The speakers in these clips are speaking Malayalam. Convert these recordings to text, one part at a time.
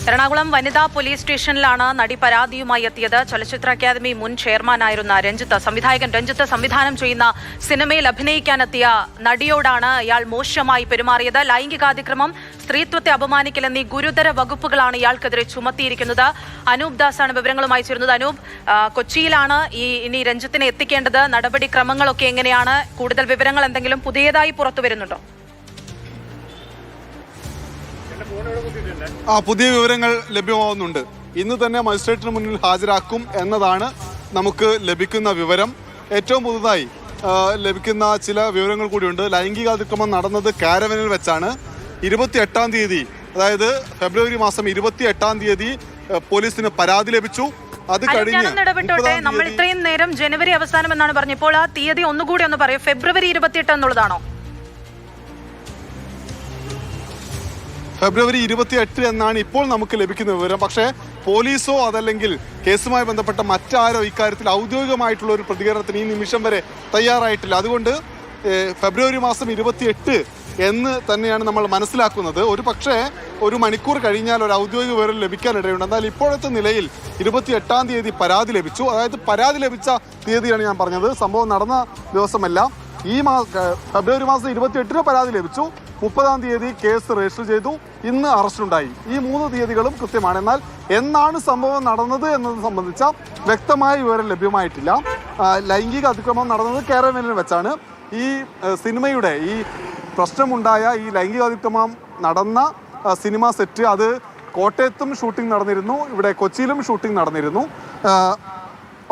എറണാകുളം വനിതാ പോലീസ് സ്റ്റേഷനിലാണ് നടി പരാതിയുമായി എത്തിയത്. ചലച്ചിത്ര അക്കാദമി മുൻ ചെയർമാനായിരുന്ന സംവിധായകൻ രഞ്ജിത്ത് സംവിധാനം ചെയ്യുന്ന സിനിമയിൽ അഭിനയിക്കാനെത്തിയ നടിയോടാണ് ഇയാൾ മോശമായി പെരുമാറിയത്. ലൈംഗികാതിക്രമം, സ്ത്രീത്വത്തെ അപമാനിക്കൽ എന്നീ ഗുരുതര വകുപ്പുകളാണ് ഇയാൾക്കെതിരെ ചുമത്തിയിരിക്കുന്നത്. അനൂപ് ദാസാണ് വിവരങ്ങളുമായി ചേരുന്നത്. അനൂപ്, കൊച്ചിയിലാണ് ഇനി രഞ്ജിത്തിനെ എത്തിക്കേണ്ടത്. നടപടിക്രമങ്ങളൊക്കെ എങ്ങനെയാണ്? കൂടുതൽ വിവരങ്ങൾ എന്തെങ്കിലും പുതിയതായി പുറത്തു വരുന്നുണ്ടോ? പുതിയ വിവരങ്ങൾ ലഭ്യമാവുന്നുണ്ട്. ഇന്ന് തന്നെ മജിസ്ട്രേറ്റിന് മുന്നിൽ ഹാജരാക്കും എന്നതാണ് നമുക്ക് ലഭിക്കുന്ന വിവരം. ഏറ്റവും പുതുതായി ലഭിക്കുന്ന ചില വിവരങ്ങൾ കൂടിയുണ്ട്. ലൈംഗികാതിക്രമം നടന്നത് കാരവനിൽ വെച്ചാണ്. 28-ാം തീയതി, അതായത് ഫെബ്രുവരി മാസം 28-ാം തീയതി പോലീസിന് പരാതി ലഭിച്ചു. അത് കഴിഞ്ഞ് നമ്മൾ ഇത്രയും നേരം ജനുവരി അവസാനം എന്നാണ് പറഞ്ഞത്. ഇപ്പോൾ ആ തീയതി ഒന്നുകൂടി ഒന്ന് പറയൂ. ഫെബ്രുവരി 28 എന്നുള്ളതാണോ? ഫെബ്രുവരി 28 എന്നാണ് ഇപ്പോൾ നമുക്ക് ലഭിക്കുന്ന വിവരം. പക്ഷേ പോലീസോ അതല്ലെങ്കിൽ കേസുമായി ബന്ധപ്പെട്ട മറ്റാരോ ഇക്കാര്യത്തിൽ ഔദ്യോഗികമായിട്ടുള്ള ഒരു പ്രതികരണത്തിന് ഈ നിമിഷം വരെ തയ്യാറായിട്ടില്ല. അതുകൊണ്ട് ഫെബ്രുവരി മാസം 28 എന്ന് തന്നെയാണ് നമ്മൾ മനസ്സിലാക്കുന്നത്. ഒരു പക്ഷേ ഒരു മണിക്കൂർ കഴിഞ്ഞാൽ ഒരു ഔദ്യോഗിക വിവരം ലഭിക്കാനിടയുണ്ട്. എന്നാൽ ഇപ്പോഴത്തെ നിലയിൽ 28-ാം തീയതി പരാതി ലഭിച്ചു. അതായത് പരാതി ലഭിച്ച തീയതിയാണ് ഞാൻ പറഞ്ഞത്, സംഭവം നടന്ന ദിവസമല്ല. ഫെബ്രുവരി മാസം 28-ന് പരാതി ലഭിച്ചു. 30-ാം തീയതി കേസ് രജിസ്റ്റർ ചെയ്തു. ഇന്ന് അറസ്റ്റുണ്ടായി. ഈ 3 തീയതികളും കൃത്യമാണ്. എന്നാൽ എന്നാണ് സംഭവം നടന്നത് എന്നത് സംബന്ധിച്ച വ്യക്തമായ വിവരം ലഭ്യമായിട്ടില്ല. ലൈംഗിക അതിക്രമം നടന്നത് കാരവനിൽ വെച്ചാണ്. ഈ സിനിമയുടെ ഈ പ്രശ്നമുണ്ടായ ഈ ലൈംഗിക അതിക്രമം നടന്ന സിനിമ സെറ്റ്, അത് കോട്ടയത്തും ഷൂട്ടിംഗ് നടന്നിരുന്നു, ഇവിടെ കൊച്ചിയിലും ഷൂട്ടിംഗ് നടന്നിരുന്നു.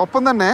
ഒപ്പം തന്നെ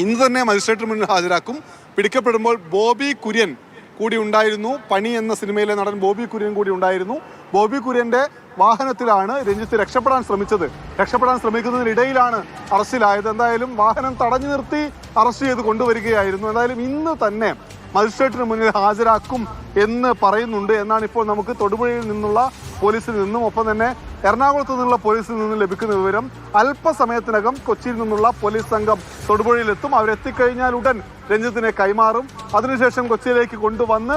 ഇന്ന് തന്നെ മജിസ്ട്രേറ്റിന് മുന്നിൽ ഹാജരാക്കും. പിടിക്കപ്പെടുമ്പോൾ ബോബി കുര്യൻ കൂടി ഉണ്ടായിരുന്നു. പണി എന്ന സിനിമയിലെ നടൻ ബോബി കുര്യൻ കൂടി ഉണ്ടായിരുന്നു. ബോബി കുര്യന്റെ വാഹനത്തിലാണ് രഞ്ജിത്ത് രക്ഷപ്പെടാൻ ശ്രമിച്ചത്. രക്ഷപ്പെടാൻ ശ്രമിക്കുന്നതിനിടയിലാണ് അറസ്റ്റിലായത്. എന്തായാലും വാഹനം തടഞ്ഞു നിർത്തി അറസ്റ്റ് ചെയ്ത് കൊണ്ടുവരികയായിരുന്നു. എന്തായാലും ഇന്ന് തന്നെ മജിസ്ട്രേറ്റിന് മുന്നിൽ ഹാജരാക്കും എന്ന് പറയുന്നുണ്ട് എന്നാണ് ഇപ്പോൾ നമുക്ക് തൊടുപുഴയിൽ നിന്നുള്ള പോലീസിൽ നിന്നും ഒപ്പം തന്നെ എറണാകുളത്ത് നിന്നുള്ള പോലീസിൽ നിന്നും ലഭിക്കുന്ന വിവരം. അല്പസമയത്തിനകം കൊച്ചിയിൽ നിന്നുള്ള പോലീസ് സംഘം തൊടുപുഴയിലെത്തും. അവരെത്തിക്കഴിഞ്ഞാൽ ഉടൻ രഞ്ജിത്തിനെ കൈമാറും. അതിനുശേഷം കൊച്ചിയിലേക്ക് കൊണ്ടുവന്ന്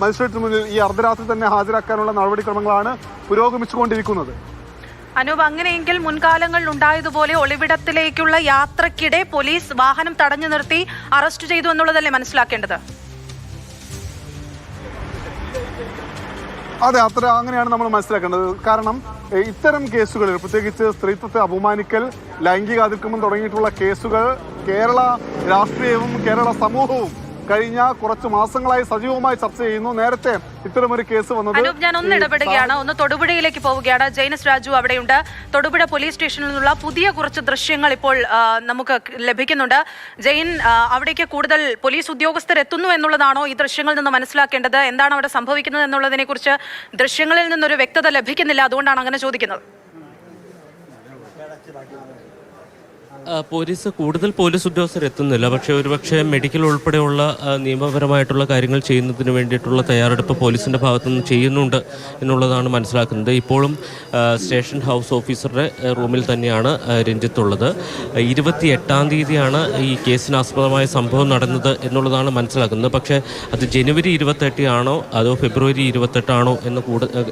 മജിസ്ട്രേറ്റിന് മുന്നിൽ ഈ അർദ്ധരാത്രി തന്നെ ഹാജരാക്കാനുള്ള നടപടിക്രമങ്ങളാണ് പുരോഗമിച്ചുകൊണ്ടിരിക്കുന്നത്. അനൂപ്, അങ്ങനെയെങ്കിൽ മുൻകാലങ്ങളിൽ ഉണ്ടായതുപോലെ ഒളിവിടത്തിലേക്കുള്ള യാത്രക്കിടെ പോലീസ് വാഹനം തടഞ്ഞു നിർത്തി അറസ്റ്റ് ചെയ്തു എന്നുള്ളതല്ലേ മനസ്സിലാക്കേണ്ടത്? അതെ, അങ്ങനെയാണ് നമ്മൾ മനസ്സിലാക്കേണ്ടത്. കാരണം ഇത്തരം കേസുകളിൽ, പ്രത്യേകിച്ച് സ്ത്രീത്വത്തെ അപമാനിക്കൽ, ലൈംഗിക അതിക്രമം തുടങ്ങിയിട്ടുള്ള കേസുകൾ കേരള രാഷ്ട്രീയവും കേരള സമൂഹവും കഴിഞ്ഞ കുറച്ച് മാസങ്ങളായി സജീവമായി ചർച്ച ചെയ്യുന്നു. നേരത്തെ ഇത്തരമൊരു കേസ് വന്നത്. അനൂപ്, ഞാൻ ഒന്ന് ഇടപെടുകയാണ്. ഒന്ന് തൊടുപുഴയിലേക്ക് പോവുകയാണ്. ജൈനസ് രാജു അവിടെയുണ്ട്. തൊടുപുഴ പോലീസ് സ്റ്റേഷനിൽ നിന്നുള്ള പുതിയ കുറച്ച് ദൃശ്യങ്ങൾ ഇപ്പോൾ നമുക്ക് ലഭിക്കുന്നുണ്ട്. ജൈൻ, അവിടേക്ക് കൂടുതൽ പോലീസ് ഉദ്യോഗസ്ഥർ എത്തുന്നു എന്നുള്ളതാണോ ഈ ദൃശ്യങ്ങളിൽ നിന്ന് മനസ്സിലാക്കേണ്ടത്? എന്താണ് അവിടെ സംഭവിക്കുന്നത് എന്നുള്ളതിനെ കുറിച്ച് ദൃശ്യങ്ങളിൽ നിന്നൊരു വ്യക്തത ലഭിക്കുന്നില്ല. അതുകൊണ്ടാണ് അങ്ങനെ ചോദിക്കുന്നത്. കൂടുതൽ പോലീസ് ഉദ്യോഗസ്ഥർ എത്തുന്നില്ല. പക്ഷേ ഒരുപക്ഷെ മെഡിക്കൽ ഉൾപ്പെടെയുള്ള നിയമപരമായിട്ടുള്ള കാര്യങ്ങൾ ചെയ്യുന്നതിന് വേണ്ടിയിട്ടുള്ള തയ്യാറെടുപ്പ് പോലീസിൻ്റെ ഭാഗത്തുനിന്ന് ചെയ്യുന്നുണ്ട് എന്നുള്ളതാണ് മനസ്സിലാക്കുന്നത്. ഇപ്പോഴും സ്റ്റേഷൻ ഹൗസ് ഓഫീസറുടെ റൂമിൽ തന്നെയാണ് രഞ്ജിത്തുള്ളത്. 28-ാം തീയതിയാണ് ഈ കേസിനാസ്പദമായ സംഭവം നടന്നത് എന്നുള്ളതാണ് മനസ്സിലാക്കുന്നത്. പക്ഷേ അത് ജനുവരി 28 ആണോ അതോ ഫെബ്രുവരി 28 ആണോ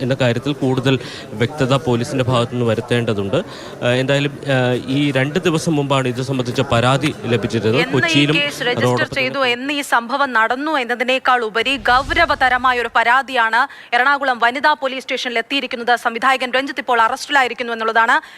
എന്ന കാര്യത്തിൽ കൂടുതൽ വ്യക്തത പോലീസിൻ്റെ ഭാഗത്തുനിന്ന് വരുത്തേണ്ടതുണ്ട്. എന്തായാലും ഈ 2 ദിവസം മുമ്പാണ് ഇത് സംബന്ധിച്ച പരാതി ലഭിച്ചത്. കൊച്ചിയിലും രജിസ്റ്റർ ചെയ്തു എന്ന് ഈ സംഭവം നടന്നു എന്നതിനേക്കാൾ ഉപരി ഗൗരവതരമായ ഒരു പരാതിയാണ് എറണാകുളം വനിതാ പോലീസ് സ്റ്റേഷനിൽ എത്തിയിരിക്കുന്നത്. സംവിധായകൻ രഞ്ജിത്ത് ഇപ്പോൾ അറസ്റ്റിലായിരിക്കുന്നു എന്നുള്ളതാണ്.